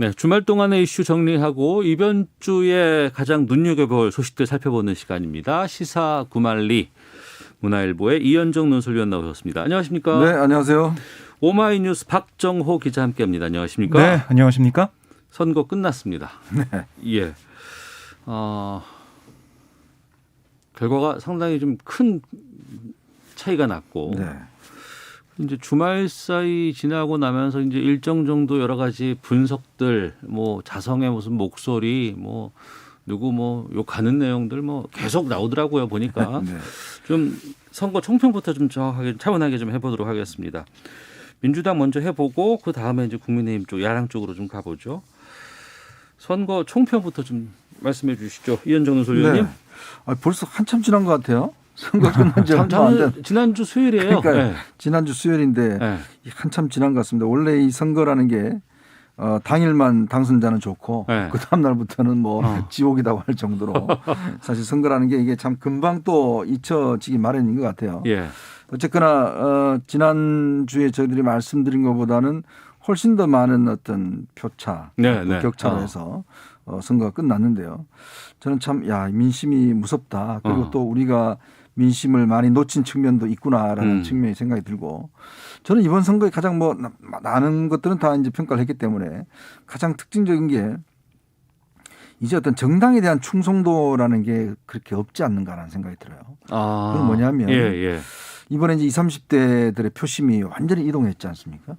네, 주말 동안의 이슈 정리하고 이번 주에 가장 눈여겨볼 소식들 살펴보는 시간입니다. 시사 구말리 문화일보의 이현정 논설위원 나오셨습니다. 안녕하십니까? 네, 안녕하세요. 오마이뉴스 박정호 기자 함께합니다. 안녕하십니까? 네, 안녕하십니까? 선거 끝났습니다. 네. 예. 결과가 상당히 좀 큰 차이가 났고. 네. 이제 주말 사이 지나고 나면서 이제 일정 정도 여러 가지 분석들, 뭐 자성의 무슨 목소리, 뭐 누구 뭐 욕하는 내용들 뭐 계속 나오더라고요 보니까. 네. 좀 선거 총평부터 좀 정확하게 차분하게 좀 해보도록 하겠습니다. 민주당 먼저 해보고 그 다음에 이제 국민의힘 쪽, 야당 쪽으로 좀 가보죠. 선거 총평부터 좀 말씀해 주시죠, 이현정 논설위원님. 네. 벌써 한참 지난 것 같아요. 선거 끝난 지 얼마 안 된. 지난주 수요일이에요. 그러니까 네. 지난주 수요일인데 네. 한참 지난 것 같습니다. 원래 이 선거라는 게 당일만 당선자는 좋고 네. 그 다음 날부터는 뭐 지옥이라고 할 정도로 사실 선거라는 게 이게 참 금방 또 잊혀지기 마련인 것 같아요. 예. 어쨌거나 지난주에 저희들이 말씀드린 것보다는 훨씬 더 많은 어떤 표차, 네, 네. 격차로 해서 선거가 끝났는데요. 저는 참 민심이 무섭다. 그리고 또 우리가 민심을 많이 놓친 측면도 있구나라는 측면이 생각이 들고, 저는 이번 선거에 가장 뭐 많은 것들은 다 이제 평가를 했기 때문에 가장 특징적인 게 이제 어떤 정당에 대한 충성도라는 게 그렇게 없지 않는가라는 생각이 들어요. 그건 뭐냐면 이번에 이제 20, 30대들의 표심이 완전히 이동했지 않습니까?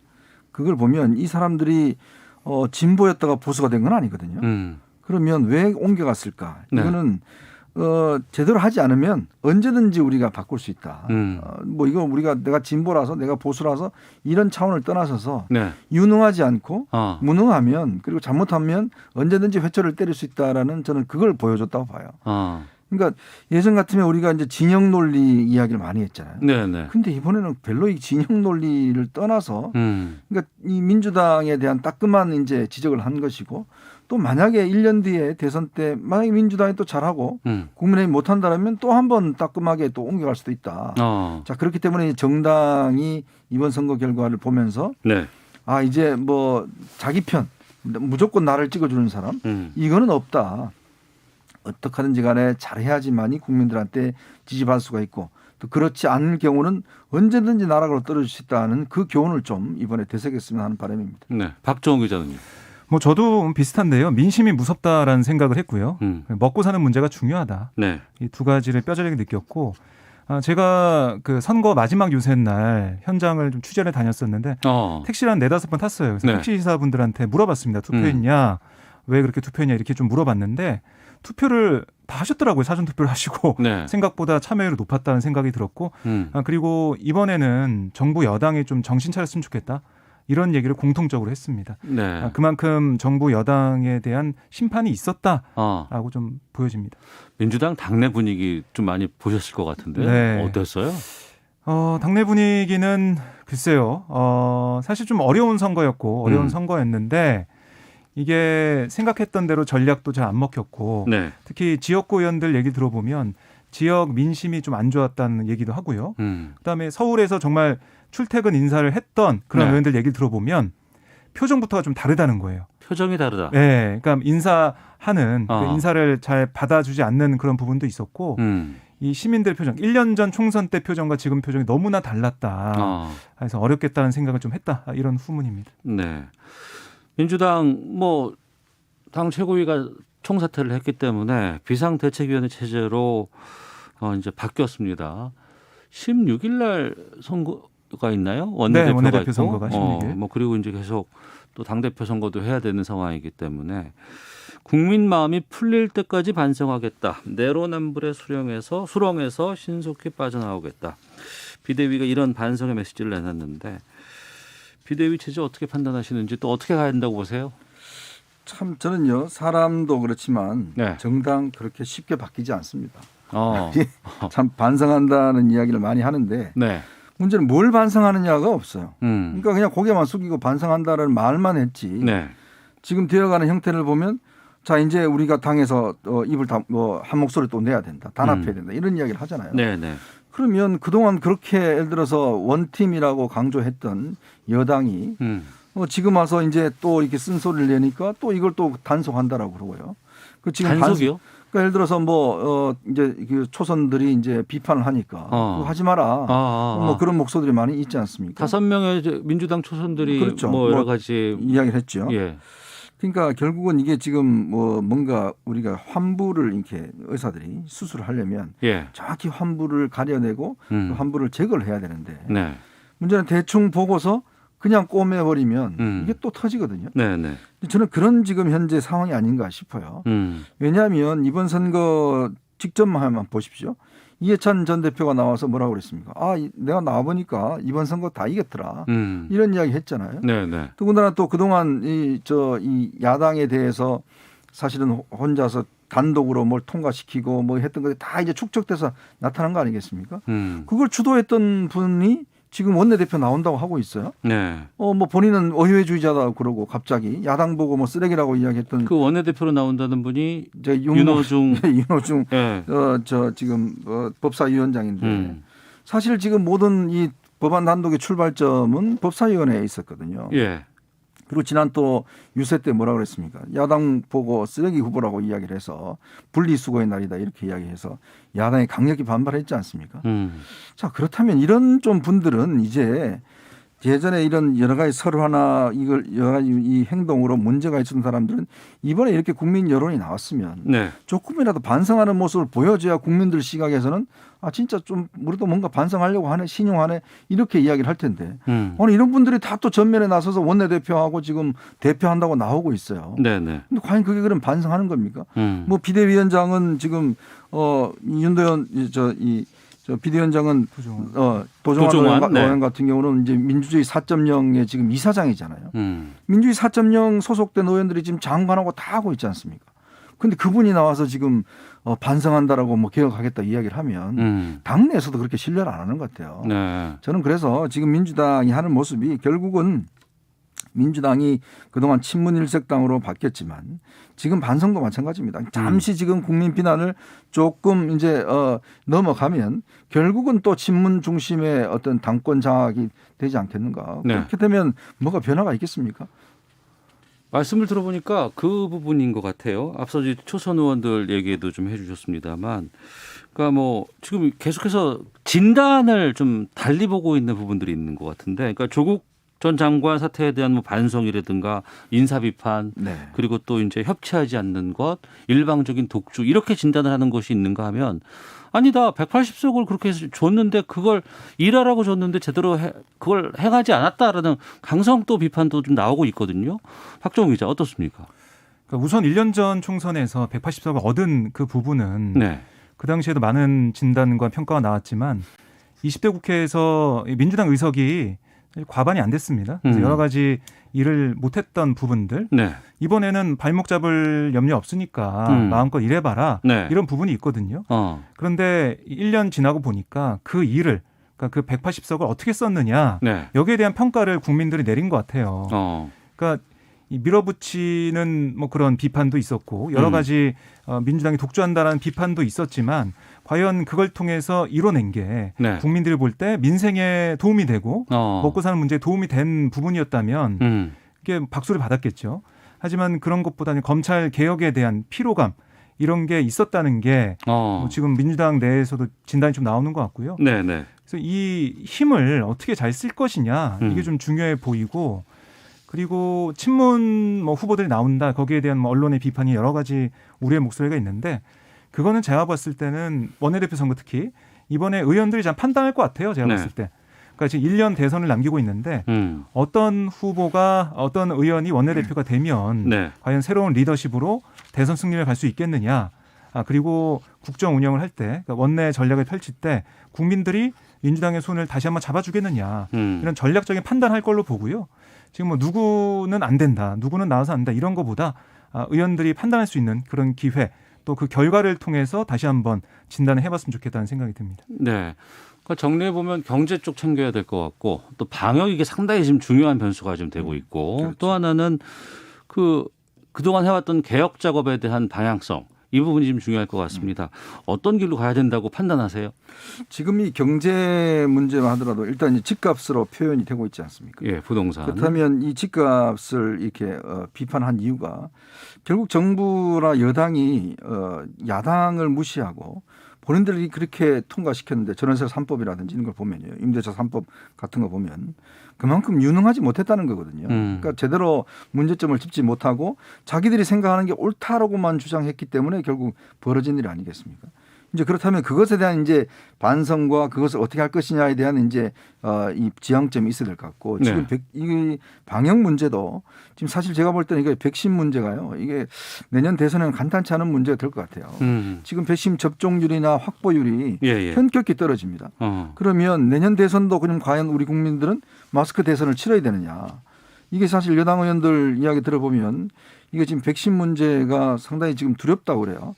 그걸 보면 이 사람들이 진보였다가 보수가 된 건 아니거든요. 그러면 왜 옮겨갔을까? 이거는 제대로 하지 않으면 언제든지 우리가 바꿀 수 있다. 뭐 이거 내가 진보라서 내가 보수라서 이런 차원을 떠나서서 유능하지 않고 무능하면, 그리고 잘못하면 언제든지 회초를 때릴 수 있다라는, 저는 그걸 보여줬다고 봐요. 그러니까 예전 같으면 우리가 이제 진영 논리 이야기를 많이 했잖아요. 그런데 이번에는 별로 이 진영 논리를 떠나서 그러니까 이 민주당에 대한 따끔한 이제 지적을 한 것이고, 또 만약에 1년 뒤에 대선 때 만약에 민주당이 또 잘하고 국민의힘이 못한다면 또 한 번 따끔하게 또 옮겨갈 수도 있다. 자, 그렇기 때문에 정당이 이번 선거 결과를 보면서 이제 뭐 자기 편 무조건 나를 찍어주는 사람 이거는 없다. 어떻게 하든지 간에 잘해야지만이 국민들한테 지지받을 수가 있고, 또 그렇지 않을 경우는 언제든지 나락으로 떨어질 수 있다는 그 교훈을 좀 이번에 되새겼으면 하는 바람입니다. 네, 박정호 기자님. 뭐 저도 비슷한데요. 민심이 무섭다라는 생각을 했고요. 먹고 사는 문제가 중요하다. 이 두 가지를 뼈저리게 느꼈고, 제가 그 선거 마지막 유세 날 현장을 좀 취재를 다녔었는데 택시를 한 4-5번 탔어요. 그래서 택시기사분들한테 물어봤습니다. 투표했냐? 왜 그렇게 투표했냐? 이렇게 좀 물어봤는데 투표를 다 하셨더라고요. 사전투표를 하시고 생각보다 참여율이 높았다는 생각이 들었고, 그리고 이번에는 정부 여당이 좀 정신 차렸으면 좋겠다. 이런 얘기를 공통적으로 했습니다. 그만큼 정부 여당에 대한 심판이 있었다라고 좀 보여집니다. 민주당 당내 분위기 좀 많이 보셨을 것 같은데 어땠어요? 당내 분위기는 글쎄요. 사실 좀 어려운 선거였고 어려운 선거였는데 이게 생각했던 대로 전략도 잘 안 먹혔고 특히 지역구 의원들 얘기 들어보면 지역 민심이 좀 안 좋았다는 얘기도 하고요. 그다음에 서울에서 정말 출퇴근 인사를 했던 그런 의원들 얘기를 들어보면 표정부터가 좀 다르다는 거예요. 표정이 다르다. 네, 그러니까 인사하는 그 인사를 잘 받아주지 않는 그런 부분도 있었고, 이 시민들 표정, 1년 전 총선 때 표정과 지금 표정이 너무나 달랐다. 그래서 어렵겠다는 생각을 좀 했다. 이런 후문입니다. 네, 민주당 뭐 당 최고위가 총사퇴를 했기 때문에 비상대책위원회 체제로 이제 바뀌었습니다. 16일 날 선거가 있나요? 원내대표 있고. 선거가 16일. 뭐 그리고 이제 계속 또 당대표 선거도 해야 되는 상황이기 때문에 국민 마음이 풀릴 때까지 반성하겠다. 내로남불의 수렁에서 신속히 빠져나오겠다. 비대위가 이런 반성의 메시지를 내놨는데 비대위 체제 어떻게 판단하시는지, 또 어떻게 가야 된다고 보세요? 참 저는요, 사람도 그렇지만 정당 그렇게 쉽게 바뀌지 않습니다. 참 반성한다는 이야기를 많이 하는데 문제는 뭘 반성하느냐가 없어요. 그러니까 그냥 고개만 숙이고 반성한다는 말만 했지. 지금 되어가는 형태를 보면 자, 이제 우리가 당에서 입을 한 목소리 또 내야 된다. 단합해야 된다. 이런 이야기를 하잖아요. 그러면 그동안 그렇게 예를 들어서 원팀이라고 강조했던 여당이 지금 와서 이제 또 이렇게 쓴소리를 내니까 또 이걸 또 단속한다라고 그러고요. 그 지금 단속이요? 그러니까 예를 들어서 뭐 이제 그 초선들이 이제 비판을 하니까 그거 하지 마라. 뭐 그런 목소리들이 많이 있지 않습니까? 5명의 민주당 초선들이 그렇죠. 뭐 여러 가지 이야기를 했죠. 예. 그러니까 결국은 이게 지금 뭐 뭔가 우리가 환부를 이렇게 의사들이 수술을 하려면 예. 정확히 환부를 가려내고 그 환부를 제거를 해야 되는데 네. 문제는 대충 보고서 그냥 꼬매버리면 이게 또 터지거든요. 네, 네. 저는 그런 지금 현재 상황이 아닌가 싶어요. 왜냐하면 이번 선거 직전만 보십시오. 이해찬 전 대표가 나와서 뭐라고 그랬습니까? 내가 나와보니까 이번 선거 다 이겼더라. 이런 이야기 했잖아요. 네, 네. 더군다나 또 그동안 이 야당에 대해서 사실은 혼자서 단독으로 뭘 통과시키고 뭐 했던 것이 다 이제 축적돼서 나타난 거 아니겠습니까? 그걸 주도했던 분이 지금 원내대표 나온다고 하고 있어요. 네. 뭐 본인은 의회주의자다 그러고 갑자기 야당 보고 뭐 쓰레기라고 이야기했던 그 원내대표로 나온다는 분이 이제 윤호중. 윤호중 네. 지금 법사위원장인데 사실 지금 모든 이 법안 단독의 출발점은 법사위원회에 있었거든요. 예. 그리고 지난 또 유세 때 뭐라 그랬습니까? 야당 보고 쓰레기 후보라고 이야기를 해서 분리수거의 날이다 이렇게 이야기해서 야당이 강력히 반발했지 않습니까? 자, 그렇다면 이런 좀 분들은 이제 예전에 이런 여러 가지 설화나 이걸 여러 가지 이 행동으로 문제가 있었던 사람들은 이번에 이렇게 국민 여론이 나왔으면 네. 조금이라도 반성하는 모습을 보여줘야 국민들 시각에서는 진짜 좀 우리도 뭔가 반성하려고 하네, 신용하네 이렇게 이야기를 할 텐데 아니 이런 분들이 다 또 전면에 나서서 원내대표하고 지금 대표한다고 나오고 있어요. 네네. 근데 과연 그게 그럼 반성하는 겁니까? 뭐 비대위원장은 지금 윤도현 저 비대위원장은 도종환 의원 같은 경우는 이제 민주주의 4.0의 지금 이사장이잖아요. 민주주의 4.0 소속된 의원들이 지금 장관하고 다 하고 있지 않습니까? 근데 그분이 나와서 지금 반성한다라고 뭐 개혁하겠다 이야기를 하면 당내에서도 그렇게 신뢰를 안 하는 것 같아요. 네. 저는 그래서 지금 민주당이 하는 모습이 결국은 민주당이 그동안 친문일색당으로 바뀌었지만 지금 반성도 마찬가지입니다. 잠시 지금 국민 비난을 조금 이제 넘어가면 결국은 또 친문 중심의 어떤 당권 장악이 되지 않겠는가. 네. 그렇게 되면 뭐가 변화가 있겠습니까? 말씀을 들어보니까 그 부분인 것 같아요. 앞서 이제 초선 의원들 얘기도 좀 해주셨습니다만, 그러니까 뭐 지금 계속해서 진단을 좀 달리 보고 있는 부분들이 있는 것 같은데, 그러니까 조국 전 장관 사태에 대한 뭐 반성이라든가 인사 비판, 네. 그리고 또 이제 협치하지 않는 것, 일방적인 독주 이렇게 진단을 하는 것이 있는가 하면 아니다. 180석을 그렇게 줬는데 그걸 일하라고 줬는데 제대로 그걸 행하지 않았다라는 강성또 비판도 좀 나오고 있거든요. 박정우 기자 어떻습니까? 그러니까 우선 1년 전 총선에서 180석을 얻은 그 부분은 네. 그 당시에도 많은 진단과 평가가 나왔지만 20대 국회에서 민주당 의석이 과반이 안 됐습니다. 그래서 여러 가지 일을 못했던 부분들. 네. 이번에는 발목 잡을 염려 없으니까 마음껏 일해봐라. 네. 이런 부분이 있거든요. 그런데 1년 지나고 보니까 그 일을 그러니까 그 180석을 어떻게 썼느냐. 네. 여기에 대한 평가를 국민들이 내린 것 같아요. 그러니까 이 밀어붙이는 뭐 그런 비판도 있었고 여러 가지 민주당이 독주한다라는 비판도 있었지만 과연 그걸 통해서 이뤄낸 게 네. 국민들이 볼 때 민생에 도움이 되고 먹고 사는 문제에 도움이 된 부분이었다면 이게 박수를 받았겠죠. 하지만 그런 것보다는 검찰 개혁에 대한 피로감 이런 게 있었다는 게 뭐 지금 민주당 내에서도 진단이 좀 나오는 것 같고요. 네네. 그래서 이 힘을 어떻게 잘 쓸 것이냐 이게 좀 중요해 보이고 그리고 친문 뭐 후보들이 나온다 거기에 대한 뭐 언론의 비판이 여러 가지 우려의 목소리가 있는데 그거는 제가 봤을 때는 원내대표 선거 특히 이번에 의원들이 잘 판단할 것 같아요. 제가 네. 봤을 때. 그러니까 지금 1년 대선을 남기고 있는데 어떤 후보가 어떤 의원이 원내대표가 되면 네. 과연 새로운 리더십으로 대선 승리를 갈 수 있겠느냐. 그리고 국정 운영을 할 때 그러니까 원내 전략을 펼칠 때 국민들이 민주당의 손을 다시 한번 잡아주겠느냐. 이런 전략적인 판단할 걸로 보고요. 지금 뭐 누구는 안 된다. 누구는 나와서 안 된다. 이런 거보다 의원들이 판단할 수 있는 그런 기회 또 그 결과를 통해서 다시 한번 진단을 해봤으면 좋겠다는 생각이 듭니다. 네. 그러니까 정리해 보면 경제 쪽 챙겨야 될 것 같고 또 방역 이게 상당히 지금 중요한 변수가 좀 되고 있고 그렇죠. 또 하나는 그동안 해왔던 개혁 작업에 대한 방향성 이 부분이 좀 중요할 것 같습니다. 어떤 길로 가야 된다고 판단하세요? 지금 이 경제 문제만 하더라도 일단 집값으로 표현이 되고 있지 않습니까? 예, 부동산. 그렇다면 이 집값을 이렇게 비판한 이유가 결국 정부나 여당이 야당을 무시하고 본인들이 그렇게 통과시켰는데 전월세 3법이라든지 이런 걸 보면요. 임대차 3법 같은 거 보면 그만큼 유능하지 못했다는 거거든요. 그러니까 제대로 문제점을 짚지 못하고 자기들이 생각하는 게 옳다라고만 주장했기 때문에 결국 벌어진 일 아니겠습니까? 이제 그렇다면 그것에 대한 이제 반성과 그것을 어떻게 할 것이냐에 대한 이제 이 지향점이 있어야 될 것 같고 지금 네. 이 방역 문제도 지금 사실 제가 볼 때는 이게 백신 문제가요. 이게 내년 대선에는 간단치 않은 문제가 될 것 같아요. 지금 백신 접종률이나 확보율이 현격히 떨어집니다. 그러면 내년 대선도 그럼 과연 우리 국민들은 마스크 대선을 치러야 되느냐. 이게 사실 여당 의원들 이야기 들어보면 이게 지금 백신 문제가 상당히 지금 두렵다고 그래요.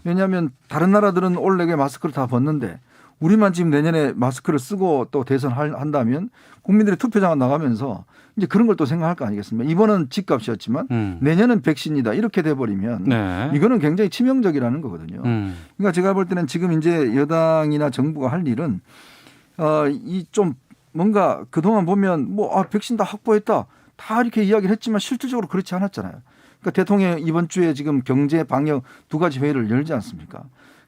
왜냐하면 다른 나라들은 올 내게 마스크를 다 벗는데 우리만 지금 내년에 마스크를 쓰고 또 대선한다면 국민들이 투표장에 나가면서 이제 그런 걸 또 생각할 거 아니겠습니까? 이번은 집값이었지만 내년은 백신이다 이렇게 돼버리면 이거는 굉장히 치명적이라는 거거든요. 그러니까 제가 볼 때는 지금 이제 여당이나 정부가 할 일은 이 좀 뭔가 그동안 보면 백신 다 확보했다 다 이렇게 이야기를 했지만 실질적으로 그렇지 않았잖아요. 그러니까 대통령이 이번 주에 지금 경제 방역 2가지 회의를 열지 않습니까?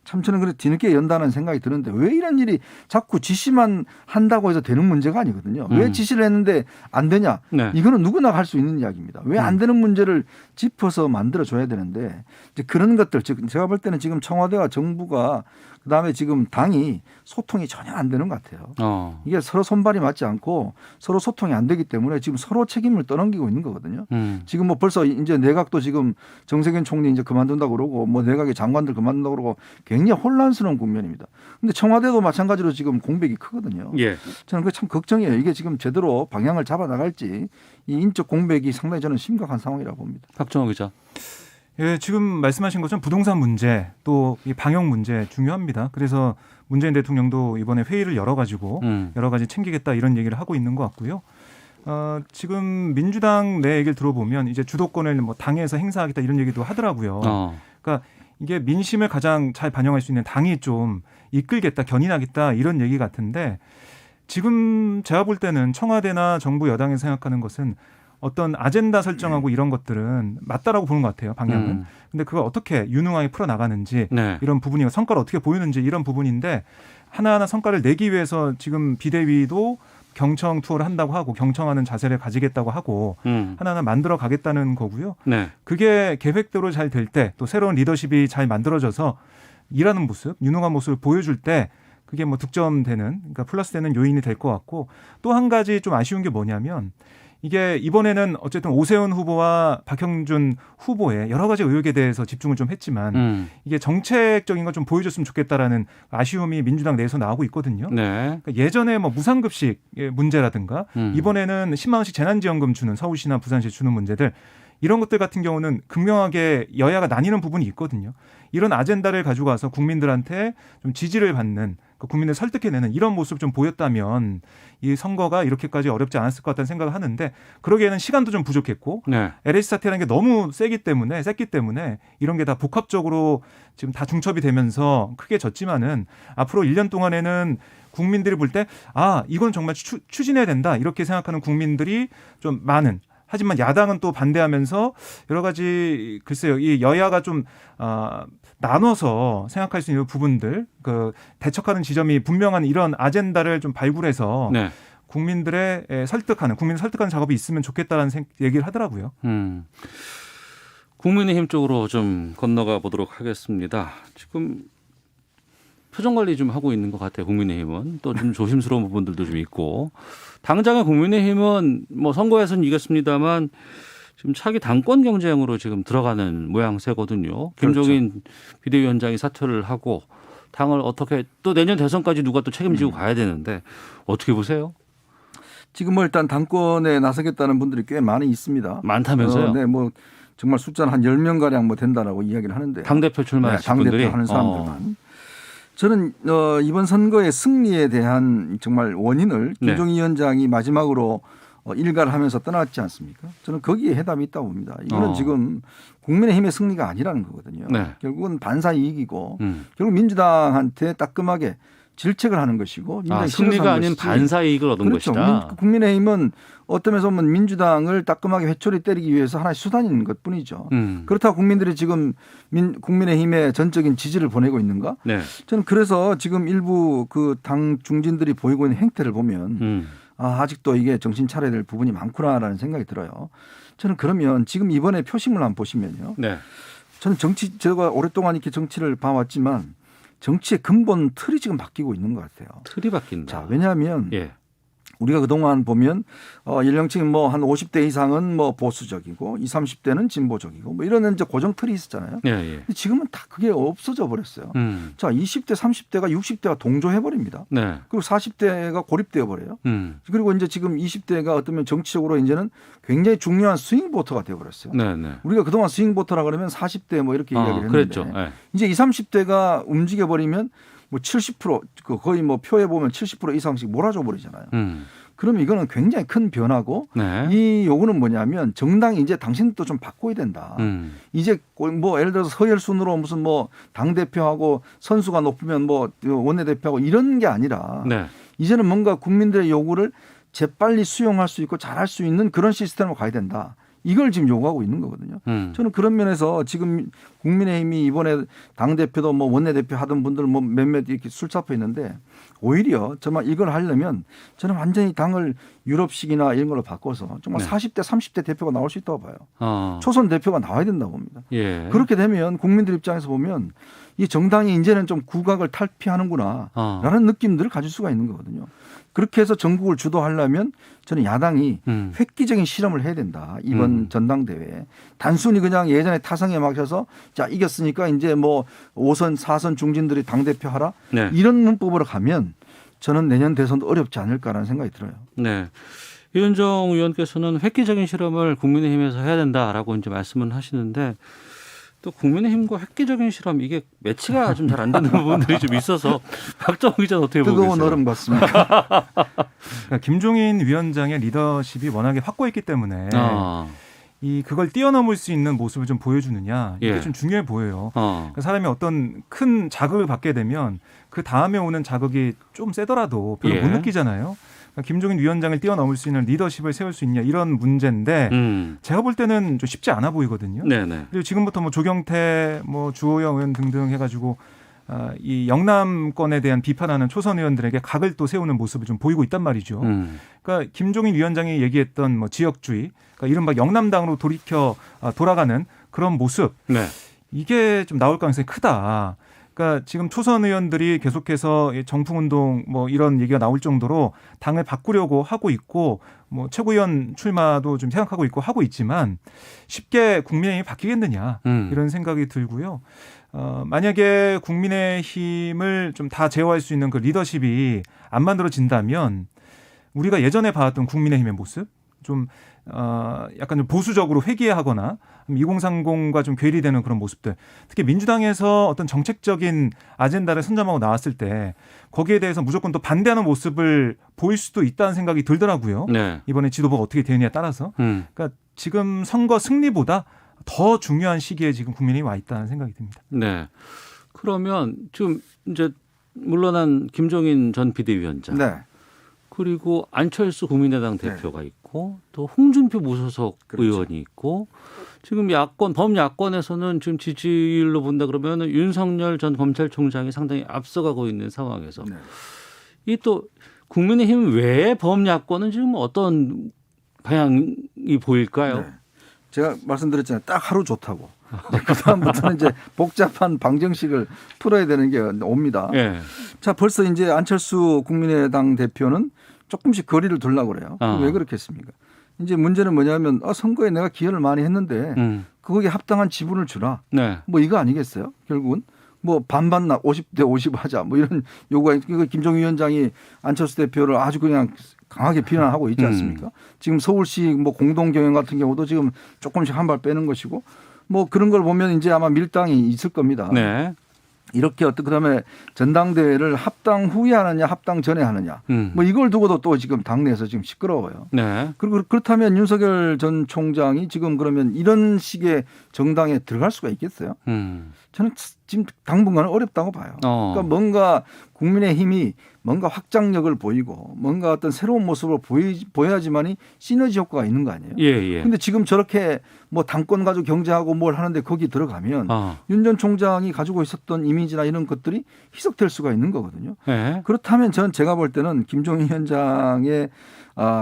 참 저는 그래 뒤늦게 연다는 생각이 드는데 왜 이런 일이 자꾸 지시만 한다고 해서 되는 문제가 아니거든요. 왜 지시를 했는데 안 되냐? 이거는 누구나 할 수 있는 이야기입니다. 왜 안 되는 문제를 짚어서 만들어줘야 되는데 이제 그런 것들 즉 제가 볼 때는 지금 청와대와 정부가 그다음에 지금 당이 소통이 전혀 안 되는 것 같아요. 이게 서로 손발이 맞지 않고 서로 소통이 안 되기 때문에 지금 서로 책임을 떠넘기고 있는 거거든요. 지금 벌써 이제 내각도 지금 정세균 총리 이제 그만둔다고 그러고 내각의 장관들 그만둔다고 그러고 굉장히 혼란스러운 국면입니다. 그런데 청와대도 마찬가지로 지금 공백이 크거든요. 저는 그게 참 걱정이에요. 이게 지금 제대로 방향을 잡아 나갈지 이 인적 공백이 상당히 저는 심각한 상황이라고 봅니다. 박정호 기자. 예, 지금 말씀하신 것처럼 부동산 문제 또 이 방역 문제 중요합니다. 그래서 문재인 대통령도 이번에 회의를 열어가지고 여러 가지 챙기겠다 이런 얘기를 하고 있는 것 같고요. 지금 민주당 내 얘기를 들어보면 이제 주도권을 당에서 행사하겠다 이런 얘기도 하더라고요. 그러니까 이게 민심을 가장 잘 반영할 수 있는 당이 좀 이끌겠다, 견인하겠다 이런 얘기 같은데 지금 제가 볼 때는 청와대나 정부 여당에서 생각하는 것은 어떤 아젠다 설정하고 이런 것들은 맞다라고 보는 것 같아요. 방향은. 근데 그걸 어떻게 유능하게 풀어나가는지 이런 부분이 성과를 어떻게 보이는지 이런 부분인데 하나하나 성과를 내기 위해서 지금 비대위도 경청 투어를 한다고 하고 경청하는 자세를 가지겠다고 하고 하나하나 만들어 가겠다는 거고요. 그게 계획대로 잘 될 때 또 새로운 리더십이 잘 만들어져서 일하는 모습, 유능한 모습을 보여줄 때 그게 득점되는 그러니까 플러스되는 요인이 될 것 같고 또 한 가지 좀 아쉬운 게 뭐냐면 이게 이번에는 어쨌든 오세훈 후보와 박형준 후보의 여러 가지 의혹에 대해서 집중을 좀 했지만 이게 정책적인 걸 좀 보여줬으면 좋겠다라는 아쉬움이 민주당 내에서 나오고 있거든요. 그러니까 예전에 무상급식 문제라든가 이번에는 10만 원씩 재난지원금 주는 서울시나 부산시 주는 문제들 이런 것들 같은 경우는 극명하게 여야가 나뉘는 부분이 있거든요. 이런 아젠다를 가지고 와서 국민들한테 좀 지지를 받는 국민을 설득해내는 이런 모습을 좀 보였다면 이 선거가 이렇게까지 어렵지 않았을 것 같다는 생각을 하는데 그러기에는 시간도 좀 부족했고 LH 사태라는 게 너무 셌기 때문에 이런 게 다 복합적으로 지금 다 중첩이 되면서 크게 졌지만은 앞으로 1년 동안에는 국민들이 볼 때 이건 정말 추진해야 된다 이렇게 생각하는 국민들이 좀 많은 하지만 야당은 또 반대하면서 여러 가지 글쎄요 이 여야가 좀 나눠서 생각할 수 있는 부분들 대척하는 지점이 분명한 이런 아젠다를 좀 발굴해서 국민을 설득하는 작업이 있으면 좋겠다라는 얘기를 하더라고요. 국민의힘 쪽으로 좀 건너가 보도록 하겠습니다. 지금 표정 관리 좀 하고 있는 것 같아요. 국민의힘은 또 좀 조심스러운 부분들도 좀 있고 당장의 국민의힘은 선거에서는 이겼습니다만 지금 차기 당권 경쟁으로 지금 들어가는 모양새거든요. 김종인 비대위원장이 사퇴를 하고 당을 어떻게 또 내년 대선까지 누가 또 책임지고 가야 되는데 어떻게 보세요? 지금 일단 당권에 나서겠다는 분들이 꽤 많이 있습니다. 많다면서요? 네, 정말 숫자는 한 10명 가량 된다라고 이야기를 하는데 당대표 출마하신 분들이 당대표 하는 사람들만. 저는 이번 선거의 승리에 대한 정말 원인을 김종인 위원장이 마지막으로 일가를 하면서 떠났지 않습니까? 저는 거기에 해답이 있다고 봅니다. 이거는 지금 국민의힘의 승리가 아니라는 거거든요. 네. 결국은 반사 이익이고 결국 민주당한테 따끔하게 질책을 하는 것이고 승리가 아닌 반사 이익을 얻은 그렇죠. 것이다. 국민의힘은 어떤 면에서 보면 민주당을 따끔하게 회초리 때리기 위해서 하나의 수단인 것뿐이죠. 그렇다고 국민들이 지금 국민의힘에 전적인 지지를 보내고 있는가? 네. 저는 그래서 지금 일부 그 당 중진들이 보이고 있는 행태를 보면 아직도 이게 정신 차려야 될 부분이 많구나라는 생각이 들어요. 저는 그러면 지금 이번에 표심을 한번 보시면요. 네. 저는 제가 오랫동안 이렇게 정치를 봐왔지만 정치의 근본 틀이 지금 바뀌고 있는 것 같아요. 틀이 바뀐다. 자, 왜냐하면 우리가 그동안 보면 연령층이 뭐 한 50대 이상은 뭐 보수적이고 20, 30대는 진보적이고 뭐 이런 이제 고정 틀이 있었잖아요. 근데 지금은 다 그게 없어져 버렸어요. 자, 20대, 30대가 60대가 동조해 버립니다. 네. 그리고 40대가 고립되어 버려요. 그리고 이제 지금 20대가 어쩌면 정치적으로 이제는 굉장히 중요한 스윙 보터가 되어 버렸어요. 네, 네. 우리가 그동안 스윙 보터라 그러면 40대 뭐 이렇게 이야기를 했는데 그랬죠. 네. 이제 20, 30대가 움직여 버리면 뭐 70% 거의 뭐 표에 보면 70% 이상씩 몰아줘 버리잖아요. 그러면 이거는 굉장히 큰 변화고 이 요구는 뭐냐면 정당이 이제 당신도 좀 바꿔야 된다. 이제 뭐 예를 들어서 서열순으로 무슨 뭐 당대표하고 선수가 높으면 뭐 원내대표하고 이런 게 아니라 이제는 뭔가 국민들의 요구를 재빨리 수용할 수 있고 잘할 수 있는 그런 시스템으로 가야 된다. 이걸 지금 요구하고 있는 거거든요. 저는 그런 면에서 지금 국민의힘이 이번에 당대표도 뭐 원내대표 하던 분들 뭐 몇몇 이렇게 술잡혀 있는데 오히려 정말 이걸 하려면 저는 완전히 당을 유럽식이나 이런 걸로 바꿔서 정말 40대, 30대 대표가 나올 수 있다고 봐요. 초선 대표가 나와야 된다고 봅니다. 그렇게 되면 국민들 입장에서 보면 이 정당이 이제는 좀 국악을 탈피하는구나 라는 느낌들을 가질 수가 있는 거거든요. 그렇게 해서 전국을 주도하려면 저는 야당이 획기적인 실험을 해야 된다. 이번 전당대회에. 단순히 그냥 예전에 타성에 막혀서 자 이겼으니까 이제 뭐 5선 4선 중진들이 당대표 하라. 이런 문법으로 가면 저는 내년 대선도 어렵지 않을까라는 생각이 들어요. 네. 이은정 의원께서는 획기적인 실험을 국민의힘에서 해야 된다라고 이제 말씀을 하시는데 또 국민의힘과 획기적인 실험 이게 매치가 좀 잘 안 되는 부분들이 좀 있어서 박정우 기자는 어떻게 보고 계세요? 뜨거운 얼음 같습니다. 그러니까 김종인 위원장의 리더십이 워낙에 확고했기 때문에 그걸 뛰어넘을 수 있는 모습을 좀 보여주느냐 이게 좀 중요해 보여요. 그러니까 사람이 어떤 큰 자극을 받게 되면 그 다음에 오는 자극이 좀 세더라도 별로 못 느끼잖아요. 그러니까 김종인 위원장을 뛰어넘을 수 있는 리더십을 세울 수 있냐 이런 문제인데 제가 볼 때는 좀 쉽지 않아 보이거든요. 그리고 지금부터 뭐 조경태, 뭐 주호영 의원 등등 해가지고 이 영남권에 대한 비판하는 초선 의원들에게 각을 또 세우는 모습을 좀 보이고 있단 말이죠. 그러니까 김종인 위원장이 얘기했던 뭐 지역주의, 그러니까 이른바 영남당으로 돌아가는 그런 모습, 이게 좀 나올 가능성이 크다. 그러니까 지금 초선 의원들이 계속해서 정풍운동 뭐 이런 얘기가 나올 정도로 당을 바꾸려고 하고 있고 뭐 최고위원 출마도 좀 생각하고 있고 하고 있지만 쉽게 국민의힘이 바뀌겠느냐 이런 생각이 들고요. 만약에 국민의힘을 좀 다 제어할 수 있는 그 리더십이 안 만들어진다면 우리가 예전에 봐왔던 국민의힘의 모습 좀 약간 좀 보수적으로 회귀하거나 2030과 좀 괴리되는 그런 모습들, 특히 민주당에서 어떤 정책적인 아젠다를 선점하고 나왔을 때 거기에 대해서 무조건 또 반대하는 모습을 보일 수도 있다는 생각이 들더라고요. 이번에 지도부가 어떻게 되느냐에 따라서. 그러니까 지금 선거 승리보다 더 중요한 시기에 지금 국민이 와 있다는 생각이 듭니다. 네. 그러면 지금 이제 물러난 김종인 전 비대위원장. 그리고 안철수 국민의당 대표가 있고 또 홍준표 무소속 의원이 있고 지금 야권 범야권에서는 지금 지지율로 본다 그러면 윤석열 전 검찰총장이 상당히 앞서가고 있는 상황에서 이 또 국민의힘 외의 범야권은 지금 어떤 방향이 보일까요? 제가 말씀드렸잖아요. 딱 하루 좋다고. 그다음부터는 이제 복잡한 방정식을 풀어야 되는 게 옵니다. 자, 벌써 이제 안철수 국민의당 대표는 조금씩 거리를 두려고 그래요. 왜 그렇겠습니까? 이제 문제는 뭐냐면 선거에 내가 기여를 많이 했는데 거기에 합당한 지분을 주라. 뭐 이거 아니겠어요? 결국은 뭐 반반 50대 50 하자. 뭐 이런 요구가 김종인 위원장이 안철수 대표를 아주 그냥 강하게 비난하고 있지 않습니까? 지금 서울시 뭐 공동 경영 같은 경우도 지금 조금씩 한 발 빼는 것이고 뭐 그런 걸 보면 이제 아마 밀당이 있을 겁니다. 이렇게 그다음에 전당대회를 합당 후에 하느냐 합당 전에 하느냐 뭐 이걸 두고도 또 지금 당내에서 지금 시끄러워요. 네. 그리고 그렇다면 윤석열 전 총장이 지금 그러면 이런 식의 정당에 들어갈 수가 있겠어요? 저는 지금 당분간은 어렵다고 봐요. 그러니까 뭔가 국민의힘이 뭔가 확장력을 보이고 뭔가 어떤 새로운 모습을 보여야지만이 시너지 효과가 있는 거 아니에요? 예. 근데 지금 저렇게 뭐 당권 가지고 경제하고 뭘 하는데 거기 들어가면 윤 전 총장이 가지고 있었던 이미지나 이런 것들이 희석될 수가 있는 거거든요. 네. 그렇다면 제가 볼 때는 김종인 위원장의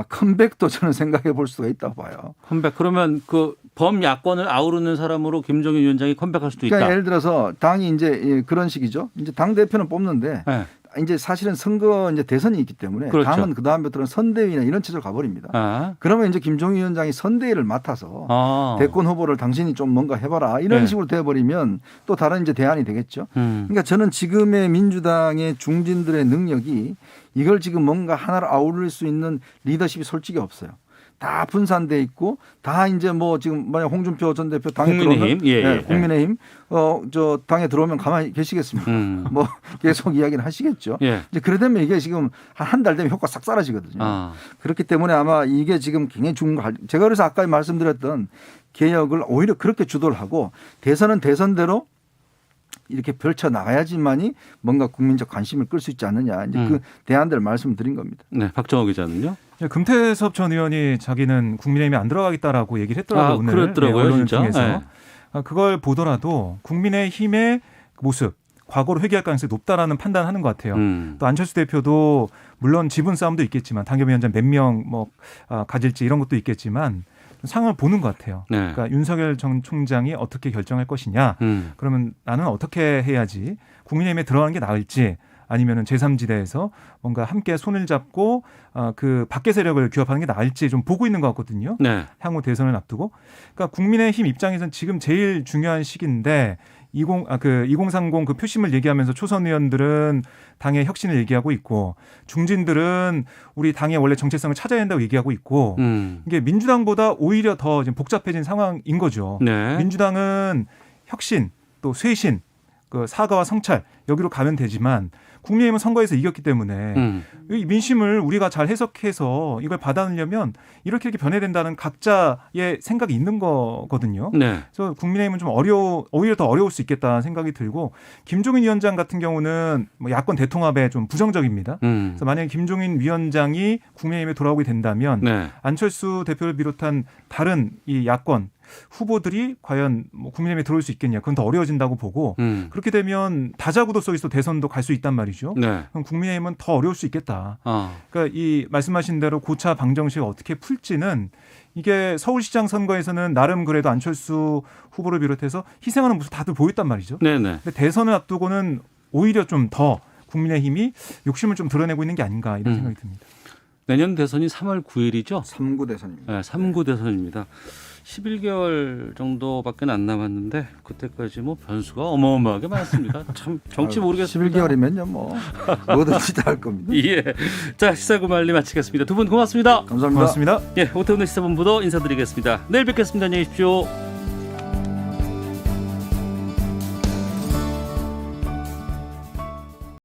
컴백도 저는 생각해 볼 수가 있다고 봐요. 컴백. 그러면 그 범야권을 아우르는 사람으로 김종인 위원장이 컴백할 수도 있다. 그러니까 예를 들어서 당이 이제 그런 식이죠. 이제 당 대표는 뽑는데 네. 이제 사실은 선거 이제 대선이 있기 때문에 그렇죠. 당은 그 다음부터는 선대위나 이런 체제로 가버립니다. 그러면 이제 김종인 위원장이 선대위를 맡아서 대권 후보를 당신이 좀 뭔가 해봐라 이런 식으로 돼버리면 또 다른 이제 대안이 되겠죠. 그러니까 저는 지금의 민주당의 중진들의 능력이 이걸 지금 뭔가 하나를 아우를 수 있는 리더십이 솔직히 없어요. 다 분산돼 있고 다 이제 뭐 지금 만약 홍준표 전 대표 당에 국민의힘? 들어오면 국민의힘 저 당에 들어오면 가만히 계시겠습니까? 뭐 계속 이야기를 하시겠죠. 이제 그러다면 이게 지금 한 달 되면 효과 싹 사라지거든요. 그렇기 때문에 아마 이게 지금 굉장히 중요한 제가 그래서 아까 말씀드렸던 개혁을 오히려 그렇게 주도를 하고 대선은 대선대로 이렇게 펼쳐 나가야지만이 뭔가 국민적 관심을 끌 수 있지 않느냐 이제 그 대안들을 말씀드린 겁니다. 네, 박정호 기자는요. 금태섭 전 의원이 자기는 국민의힘에 안 들어가겠다라고 얘기를 했더라고요. 오늘 그랬더라고요, 언론 진짜. 중에서. 네. 그걸 보더라도 국민의힘의 모습, 과거로 회귀할 가능성이 높다라는 판단하는 것 같아요. 또 안철수 대표도 물론 지분 싸움도 있겠지만 당협위원장 몇 명 가질지 이런 것도 있겠지만 상황을 보는 것 같아요. 네. 그러니까 윤석열 전 총장이 어떻게 결정할 것이냐. 그러면 나는 어떻게 해야지 국민의힘에 들어가는 게 나을지 아니면은 제3지대에서 뭔가 함께 손을 잡고 그 밖의 세력을 규합하는 게 나을지 좀 보고 있는 것 같거든요. 네. 향후 대선을 앞두고. 그러니까 국민의힘 입장에서는 지금 제일 중요한 시기인데 2030 그 표심을 얘기하면서 초선 의원들은 당의 혁신을 얘기하고 있고 중진들은 우리 당의 원래 정체성을 찾아야 한다고 얘기하고 있고 이게 민주당보다 오히려 더 지금 복잡해진 상황인 거죠. 네. 민주당은 혁신 또 쇄신 그 사과와 성찰 여기로 가면 되지만 국민의힘은 선거에서 이겼기 때문에 이 민심을 우리가 잘 해석해서 이걸 받아내려면 이렇게 변해야 된다는 각자의 생각이 있는 거거든요. 네. 그래서 국민의힘은 좀 오히려 더 어려울 수 있겠다는 생각이 들고 김종인 위원장 같은 경우는 뭐 야권 대통합에 좀 부정적입니다. 그래서 만약에 김종인 위원장이 국민의힘에 돌아오게 된다면 안철수 대표를 비롯한 다른 이 야권 후보들이 과연 뭐 국민의힘에 들어올 수 있겠냐. 그건 더 어려워진다고 보고 그렇게 되면 다자구도 속에서 대선도 갈 수 있단 말이죠. 네. 그럼 국민의힘은 더 어려울 수 있겠다. 그러니까 이 말씀하신 대로 고차 방정식을 어떻게 풀지는 이게 서울시장 선거에서는 나름 그래도 안철수 후보를 비롯해서 희생하는 모습 다들 보였단 말이죠. 네네. 근데 대선을 앞두고는 오히려 좀 더 국민의힘이 욕심을 좀 드러내고 있는 게 아닌가 이런 생각이 듭니다. 내년 대선이 3월 9일이죠? 3구 대선입니다. 네, 3구 대선입니다. 11개월 정도밖에 안 남았는데 그때까지 뭐 변수가 어마어마하게 많습니다. 참 정치 모르겠습니다. 11개월이면요 뭐 뭐든지 다 할 겁니다. 예. 자, 시사구말리 마치겠습니다. 두 분 고맙습니다. 감사합니다. 고맙습니다. 예, 오태훈의 시사본부도 인사드리겠습니다. 내일 뵙겠습니다. 안녕히 계십시오.